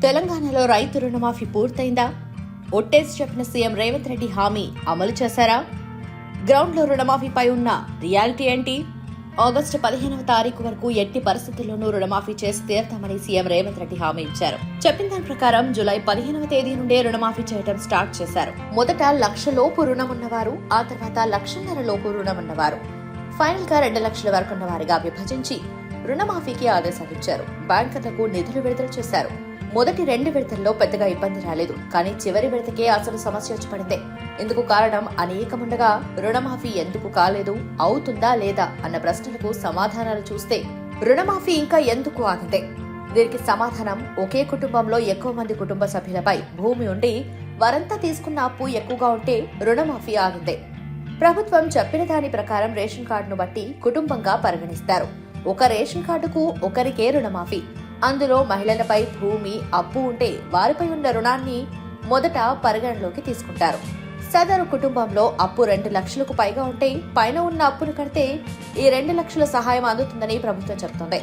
తెలంగాణలో రైతు రుణమాఫీ పూర్తయిందా? ఒట్టేసి చెప్పిన సీఎం రేవంత్ రెడ్డి హామీ అమలు చేశారా? గ్రౌండ్లో రుణమాఫీపై ఉన్న రియాలిటీ ఏంటి? ఆగస్టు 15వ తారీఖు వరకు ఎట్టి పరిస్థితుల్లోనూ రుణమాఫీ చేసి తీరుతామని సీఎం రేవంత్ రెడ్డి హామీ ఇచ్చారు. చెప్పిన దాని ప్రకారం జూలై 15వ తేదీ నుండే రుణమాఫీ చేయడం స్టార్ట్ చేశారు. మొదట 1,00,000 లోపు రుణం ఉన్నవారు, ఆ తర్వాత 1,50,000 లోపు రుణం ఉన్నవారు, ఫైనల్ గా 2 లక్షల వరకు ఉన్న వారిగా విభజించి రుణమాఫీకి ఆదేశాలు ఇచ్చారు. బ్యాంకర్లకు నిధులు విడుదల చేశారు. మొదటి 2 విడతల్లో పెద్దగా ఇబ్బంది రాలేదు, కానీ చివరి విడతకే అసలు సమస్య వచ్చి పడింది. ఇందుకు కారణం అనేకముండగా రుణమాఫీ ఎందుకు కాలేదు, అవుతుందా లేదా అన్న ప్రశ్నలకు సమాధానాలు చూస్తే రుణమాఫీ ఇంకా ఎందుకు ఆగింది? దీనికి సమాధానం ఒకే కుటుంబంలో ఎక్కువ మంది కుటుంబ సభ్యులపై భూమి ఉండి వారంతా తీసుకున్న అప్పు ఎక్కువగా ఉంటే రుణమాఫీ ఆగింది. ప్రభుత్వం చెప్పిన దాని ప్రకారం రేషన్ కార్డును బట్టి కుటుంబంగా పరిగణిస్తారు. ఒక రేషన్ కార్డుకు ఒకరికే రుణమాఫీ. అందులో మహిళలపై భూమి, అప్పు ఉంటే వారిపై ఉన్న రుణాన్ని మొదట పరిగణలోకి తీసుకుంటారు. సదరు కుటుంబంలో అప్పు 2 లక్షలకు పైగా ఉంటే పైన ఉన్న అప్పును కడితే ఈ 2 లక్షల సహాయం అందుతుందని ప్రభుత్వం చెబుతోంది.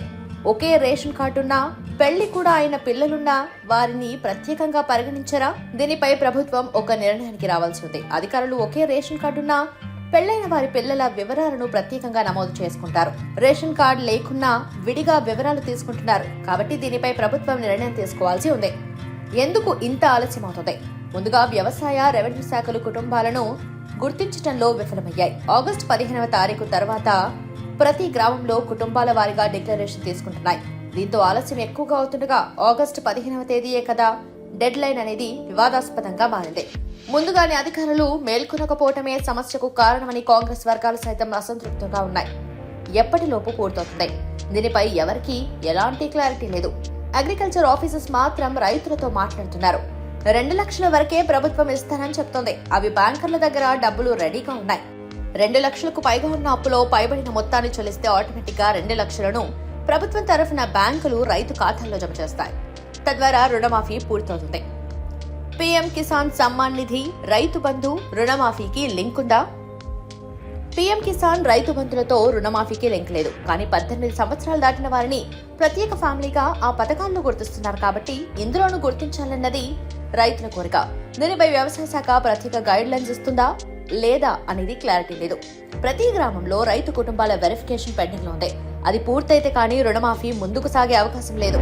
ఒకే రేషన్ కార్డున్నా, పెళ్లి కూడా అయిన పిల్లలున్నా వారిని ప్రత్యేకంగా పరిగణించరా? దీనిపై ప్రభుత్వం ఒక నిర్ణయానికి రావాల్సి ఉంది. అధికారులు ఒకే రేషన్ కార్డున్నా, పెళ్లైన వారి పిల్లల వివరాలను ప్రత్యేకంగా నమోదు చేసుకుంటారు. రేషన్ కార్డు లేకున్నా విడిగా వివరాలు తీసుకుంటున్నారు. కాబట్టి దీనిపై ప్రభుత్వం నిర్ణయం తీసుకోవాల్సి ఉంది. ఎందుకు ఇంత ఆలస్యం అవుతుంది? ముందుగా వ్యవసాయ, రెవెన్యూ శాఖలు కుటుంబాలను గుర్తించడంలో విఫలమయ్యాయి. ఆగస్టు 15వ తారీఖు తర్వాత ప్రతి గ్రామంలో కుటుంబాల వారీగా డిక్లరేషన్ తీసుకుంటున్నాయి. దీంతో ఆలస్యం ఎక్కువగా అవుతుండగా ఆగస్టు 15వ తేదీయే కదా డెడ్ లైన్ అనేది వివాదాస్పదంగా మారింది. ముందుగానే అధికారులు మేల్కొనకపోవటమే సమస్యకు కారణమని కాంగ్రెస్ వర్గాలు సైతం అసంతృప్తిగా ఉన్నాయి. ఎప్పటిలోపు పూర్తవుతుంది? దీనిపై ఎవరికీ ఎలాంటి క్లారిటీ లేదు. అగ్రికల్చర్ ఆఫీసర్స్ మాత్రం రైతులతో మాట్లాడుతున్నారు. 2 లక్షల వరకే ప్రభుత్వం ఇస్తానని చెప్తోంది. అవి బ్యాంకర్ల దగ్గర డబ్బులు రెడీగా ఉన్నాయి. 2 లక్షలకు పైగా ఉన్న అప్పులో పైబడిన మొత్తాన్ని చెల్లిస్తే ఆటోమేటిక్ గా 2 లక్షలను ప్రభుత్వం తరఫున బ్యాంకులు రైతు ఖాతాల్లో జమ చేస్తాయి. తద్వారా రుణమాఫీ పూర్తవుతుంది. పీఎం కిసాన్ సమ్మాన్ నిధి, రైతు బంధు, రుణమాఫీకి లింక్ ఉందా? పీఎం కిసాన్, రైతు బంధులతో రుణమాఫీకి లింక్ లేదు. కానీ 18 సంవత్సరాలు దాటిన వారిని ప్రత్యేక ఫ్యామిలీగా ఆ పథకాలను గుర్తిస్తున్నారు. కాబట్టి ఇందులోనూ గుర్తించాలన్నది రైతుల కోరిక. దీనిపై వ్యవసాయ శాఖ ప్రత్యేక గైడ్ లైన్స్ ఇస్తుందా లేదా అనేది క్లారిటీ లేదు. ప్రతి గ్రామంలో రైతు కుటుంబాల వెరిఫికేషన్ పెండింగ్ లో ఉంది. అది పూర్తయితే కానీ రుణమాఫీ ముందుకు సాగే అవకాశం లేదు.